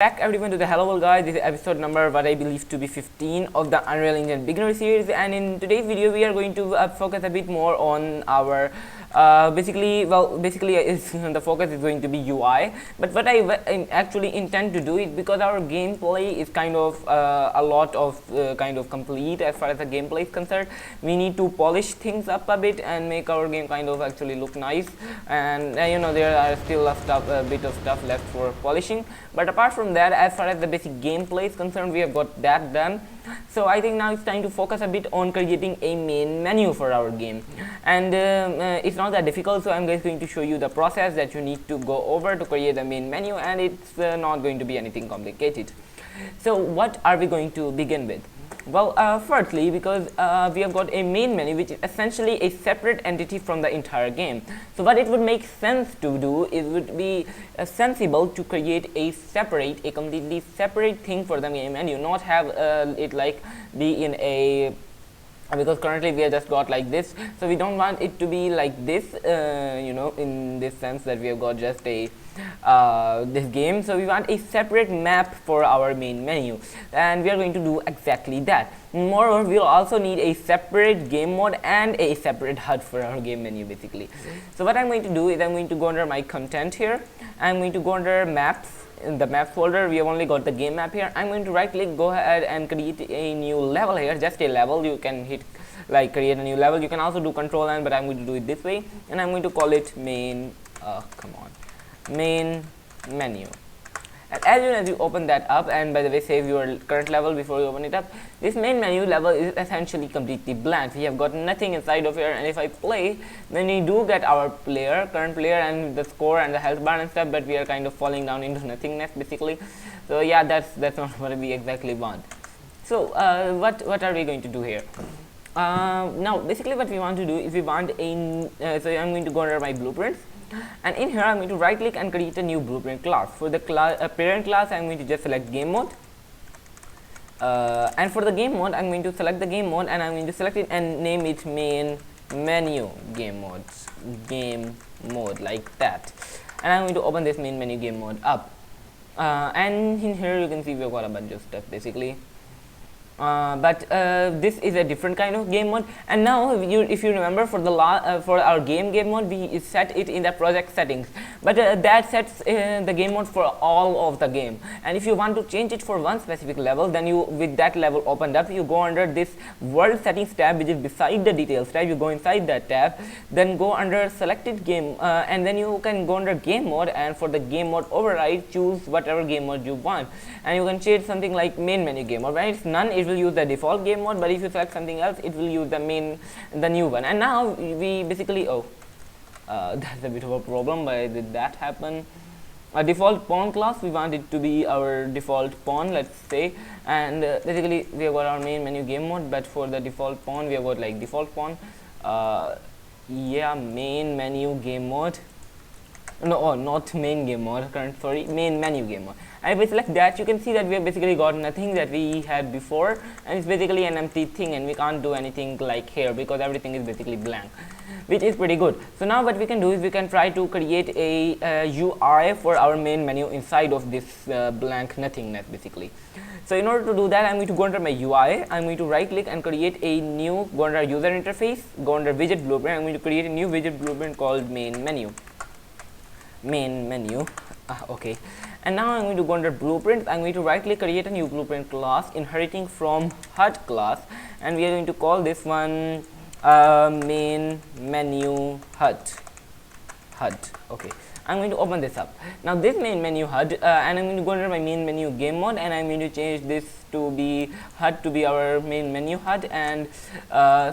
Back everyone to the Hello World Guys. This is episode number what I believe to be 15 of the Unreal Engine beginner series, and in today's video we are going to focus a bit more on our basically the focus is going to be UI, but what I actually intend to do is, because our gameplay is kind of a lot of kind of complete as far as the gameplay is concerned, we need to polish things up a bit and make our game kind of actually look nice, and there are still a bit of stuff left for polishing. But apart from that, as far as the basic gameplay is concerned, we have got that done. So I think now it's time to focus a bit on creating a main menu for our game, and it's not that difficult. So I'm just going to show you the process that you need to go over to create a main menu, and it's not going to be anything complicated. So what are we going to begin with? Well, firstly, because we have got a main menu which is essentially a separate entity from the entire game. So what it would make sense to do, it would be sensible to create a completely separate thing for the main menu, not have it like be in a, because currently we have just got like this, so we don't want it to be like this, in this sense that we have got just a this game. So we want a separate map for our main menu, and we are going to do exactly that. Moreover, we'll also need a separate game mode and a separate HUD for our game menu basically. So what I'm going to do is, I'm going to go under my content here, I'm going to go under maps. In the map folder, we have only got the game map here. I'm going to right click, go ahead and create a new level here, just a level. You can hit like create a new level. You can also do control N, but I'm going to do it this way, and I'm going to call it main main menu. And as soon as you open that up, and by the way, save your current level before you open it up, this main menu level is essentially completely blank. We have got nothing inside of here, and if I play, then we do get our current player and the score and the health bar and stuff, but we are kind of falling down into nothingness basically. So yeah, that's not what we exactly want. So what are we going to do here? Now basically what we want to do is, we want a so I'm going to go under my blueprints, and in here I'm going to right click and create a new blueprint class. For the parent class, I'm going to just select game mode, and for the game mode, I'm going to select the game mode, and I'm going to select it and name it main menu game mode like that. And I'm going to open this main menu game mode up, and in here you can see we've got a bunch of stuff basically. But this is a different kind of game mode, and now if you remember, for the for our game mode, we set it in the project settings, but that sets the game mode for all of the game. And if you want to change it for one specific level, then you, with that level opened up, you go under this world settings tab, which is beside the details tab. You go inside that tab, then go under selected game, and then you can go under game mode, and for the game mode override, choose whatever game mode you want, and you can change something like main menu game mode. When it's none, it will use the default game mode, but if you select something else, it will use the new one. And now we basically that's a bit of a problem. Why did that happen? A default pawn class, we want it to be our default pawn, let's say, and basically we have got our main menu game mode, but for the default pawn we have got like default pawn, main menu game mode. No, not main game mode, main menu game mode. And if we select that, you can see that we have basically got nothing that we had before, and it's basically an empty thing, and we can't do anything like here because everything is basically blank, which is pretty good. So now what we can do is, we can try to create a UI for our main menu inside of this blank nothingness basically. So in order to do that, I'm going to go under my UI, I'm going to right click and create a new, go under user interface, go under widget blueprint, I'm going to create a new widget blueprint called main menu. Okay, and now I'm going to go under blueprints. I'm going to right click, create a new blueprint class inheriting from HUD class, and we are going to call this one main menu HUD. Okay, I'm going to open this up. Now this main menu HUD, and I'm going to go under my main menu game mode, and I'm going to change this to be HUD to be our main menu HUD. And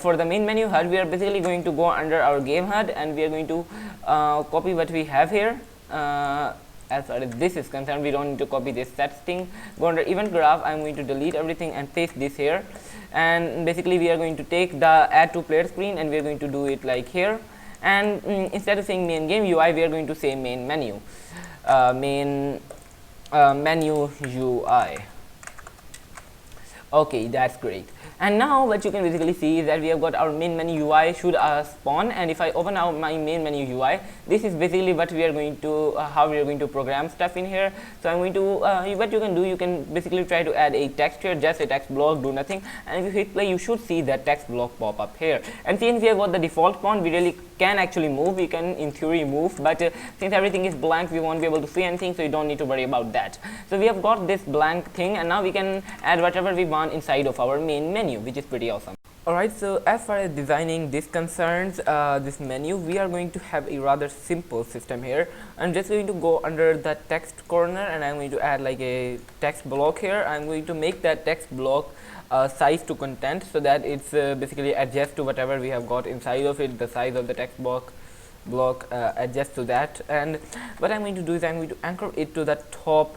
for the main menu HUD, we are basically going to go under our game HUD, and we are going to copy what we have here. As far as this is concerned, we don't need to copy this sets thing. Go under event graph, I'm going to delete everything and paste this here, and basically we are going to take the add to player screen, and we are going to do it like here, and instead of saying main game UI, we are going to say main menu menu UI. Okay, that's great. And now what you can basically see is that we have got our main menu UI should spawn, and if I open out my main menu UI, this is basically what we are going to how we are going to program stuff in here. So I'm going to what you can do, you can basically try to add a text here, just a text block, do nothing, and if you hit play, you should see that text block pop up here. And since we have got the default font, we really can actually move, we can in theory move, but since everything is blank, we won't be able to see anything, so you don't need to worry about that. So we have got this blank thing, and now we can add whatever we want inside of our main menu, which is pretty awesome. Alright, so as far as designing this concerns, this menu, we are going to have a rather simple system here. I'm just going to go under the text corner, and I'm going to add like a text block here. I'm going to make that text block size to content, so that it's basically adjust to whatever we have got inside of it. The size of the text block adjust to that, and what I'm going to do is I'm going to anchor it to the top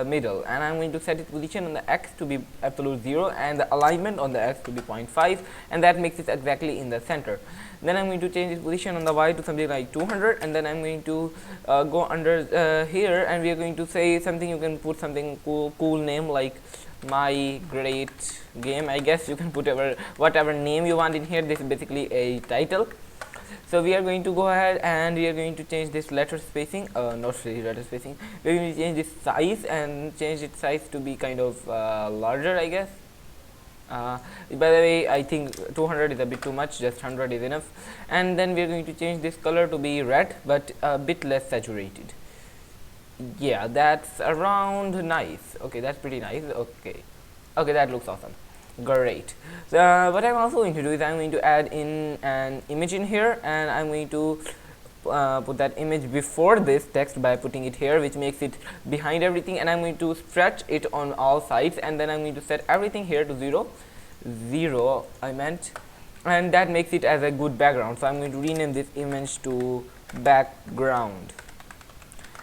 middle, and I'm going to set its position on the x to be absolute 0 and the alignment on the x to be 0.5, and that makes it exactly in the center. Then I'm going to change its position on the y to something like 200, and then I'm going to go under here, and we are going to say something. You can put something cool name like my great game. I guess you can put whatever name you want in here. This is basically a title. So we are going to go ahead and we are going to change this letter spacing, not really letter spacing, we are going to change this size and change its size to be kind of larger, I guess. By the way, I think 200 is a bit too much, just 100 is enough. And then we are going to change this color to be red, but a bit less saturated. Yeah, that's around nice. Okay, that's pretty nice. Okay, that looks awesome. Great. So what I'm also going to do is I'm going to add in an image in here, and I'm going to put that image before this text by putting it here, which makes it behind everything, and I'm going to stretch it on all sides, and then I'm going to set everything here to 0 I meant, and that makes it as a good background. So I'm going to rename this image to background.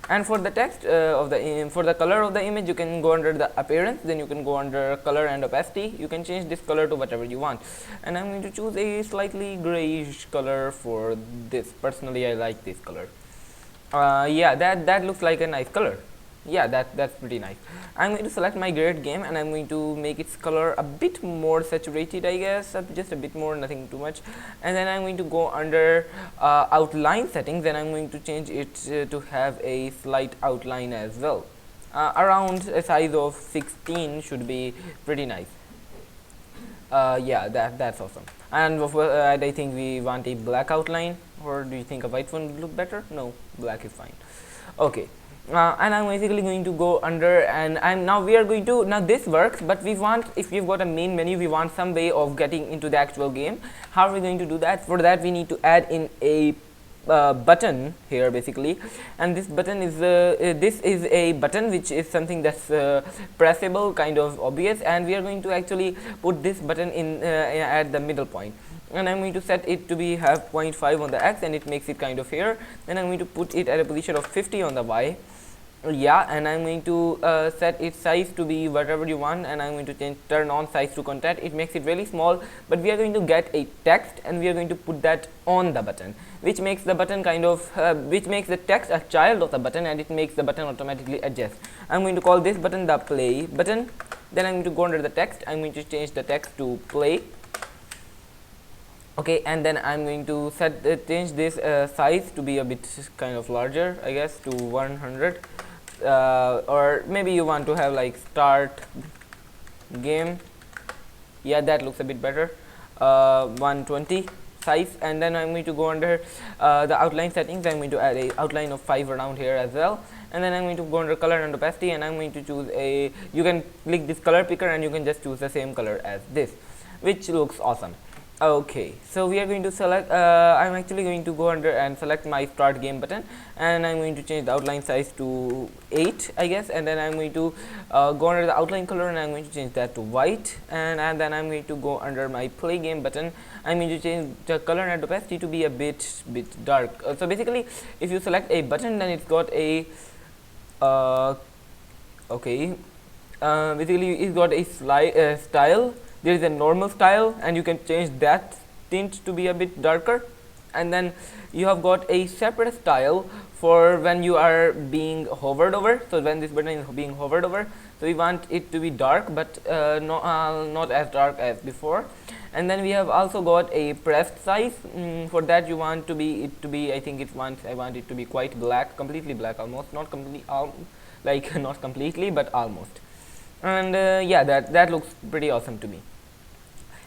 And for the text for the color of the image, you can go under the appearance, then you can go under color and opacity. You can change this color to whatever you want, and I'm going to choose a slightly grayish color for this. Personally, I like this color. Yeah, that looks like a nice color. Yeah, that's pretty nice. I'm going to select my great game, and I'm going to make its color a bit more saturated, I guess, just a bit more, nothing too much. And then I'm going to go under outline settings, and I'm going to change it to have a slight outline as well. Around a size of 16 should be pretty nice. Yeah, that's awesome. And I think we want a black outline, or do you think a white one would look better? No, black is fine. Okay. And I'm basically going to go under, and now this works, but we want, if we've got a main menu, we want some way of getting into the actual game. How are we going to do that? For that, we need to add in a button here basically, and this button is a button which is something that's pressable, kind of obvious, and we are going to actually put this button in at the middle point. And I'm going to set it to be have 0.5 on the x, and it makes it kind of here. Then I'm going to put it at a position of 50 on the y. Yeah, and I'm going to set its size to be whatever you want, and I'm going to turn on size to content. It makes it really small, but we are going to get a text, and we are going to put that on the button, which makes the button kind of which makes the text a child of the button, and it makes the button automatically adjust. I'm going to call this button the play button. Then I'm going to go under the text. I'm going to change the text to play. Okay, and then I'm going to change this size to be a bit kind of larger, I guess, to 100. Or maybe you want to have like start game. Yeah, that looks a bit better. 120 size, and then I'm going to go under the outline settings. I'm going to add a outline of 5 around here as well, and then I'm going to go under color and opacity, and I'm going to choose you can click this color picker, and you can just choose the same color as this, which looks awesome. Okay, so we are going to select I'm actually going to go under and select my start game button, and I'm going to change the outline size to 8, I guess, and then I'm going to go under the outline color, and I'm going to change that to white, and then I'm going to go under my play game button. I'm going to change the color and opacity to be a bit dark. So basically, if you select a button, then it's got a basically it's got a style. There is a normal style, and you can change that tint to be a bit darker, and then you have got a separate style for when you are being hovered over. So when this button is being hovered over, so we want it to be dark, but not as dark as before. And then we have also got a pressed size. For that you want it to be, I think I want it to be quite black, completely black, almost, not completely, like not completely, but almost. And yeah, that looks pretty awesome to me.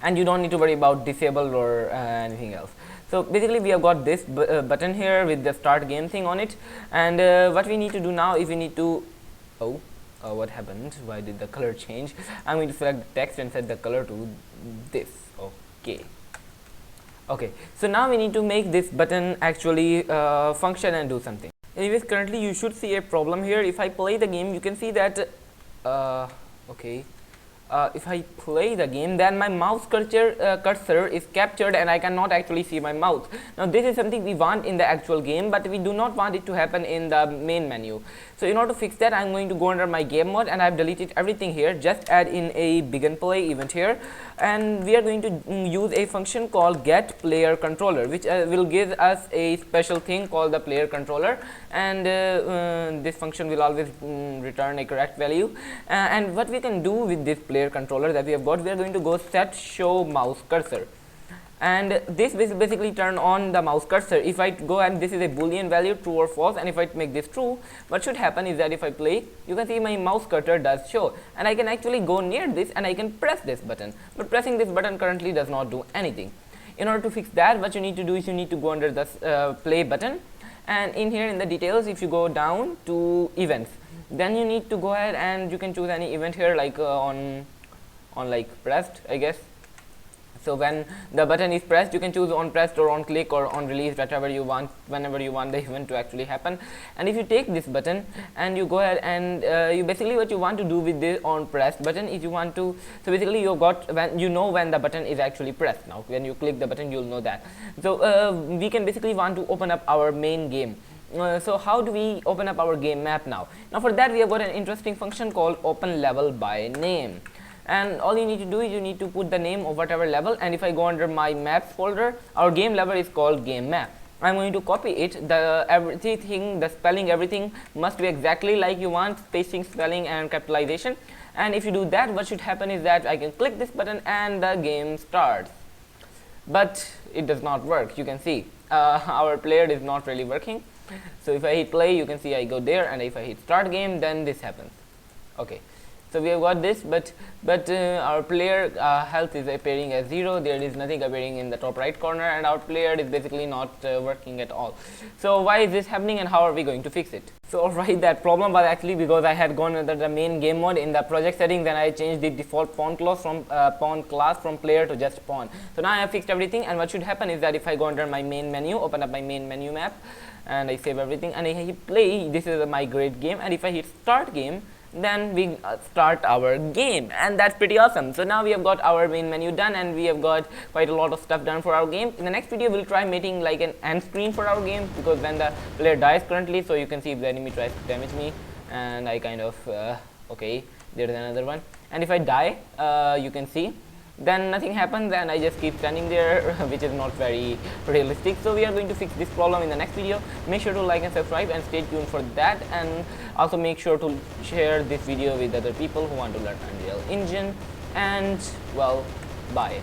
And you don't need to worry about disabled or anything else. So basically we have got this button here with the start game thing on it, and what we need to do now is we need to what happened, why did the color change? I'm going to select the text and set the color to this. Okay, so now we need to make this button actually function and do something. Anyways, currently you should see a problem here. If I play the game, you can see that if I play the game, then my mouse cursor is captured and I cannot actually see my mouse. Now this is something we want in the actual game, but we do not want it to happen in the main menu. So in order to fix that, I'm going to go under my game mode, and I've deleted everything here. Just add in a begin play event here, and we are going to use a function called get player controller, which will give us a special thing called the player controller, and this function will always return a correct value. And what we can do with this player controller that we have got, we are going to go set show mouse cursor, and this will basically turn on the mouse cursor. If I go, and this is a boolean value, true or false, and if I make this true, what should happen is that if I play, you can see my mouse cursor does show, and I can actually go near this and I can press this button, but pressing this button currently does not do anything. In order to fix that, what you need to do is you need to go under this play button, and in here in the details, if you go down to events, then you need to go ahead and you can choose any event here, like on like pressed, I guess. So when the button is pressed, you can choose on pressed or on click or on release, whatever you want, whenever you want the event to actually happen. And if you take this button and you go ahead and you basically, what you want to do with this on pressed button is you want to, so basically you got, when you know when the button is actually pressed. Now when you click the button, you'll know that. So we can basically want to open up our main game. So how do we open up our game map now? Now for that, we have got an interesting function called open level by name. And all you need to do is you need to put the name of whatever level, and if I go under my maps folder, our game level is called game map. I'm going to copy it, everything, the spelling, everything must be exactly like you want, spacing, spelling and capitalization. And if you do that, what should happen is that I can click this button and the game starts. But it does not work. You can see our player is not really working. So if I hit play, you can see I go there, and if I hit start game, then this happens. Okay. So we have got this, but our player health is appearing as 0. There is nothing appearing in the top right corner, and our player is basically not working at all. So why is this happening, and how are we going to fix it? So alright, that problem was actually because I had gone under the main game mode in the project settings, and I changed the default pawn class from player to just pawn. So now I have fixed everything, and what should happen is that if I go under my main menu, open up my main menu map, and I save everything, and I hit play, this is my great game, and if I hit start game, then we start our game, and that's pretty awesome. So now we have got our main menu done, and we have got quite a lot of stuff done for our game. In the next video, we'll try making like an end screen for our game, because when the player dies currently, so you can see if the enemy tries to damage me, and I kind of okay, there's another one, and if I die, you can see then nothing happens, and I just keep standing there, which is not very realistic. So we are going to fix this problem in the next video. Make sure to like and subscribe, and stay tuned for that, and also make sure to share this video with other people who want to learn Unreal Engine. And well, bye.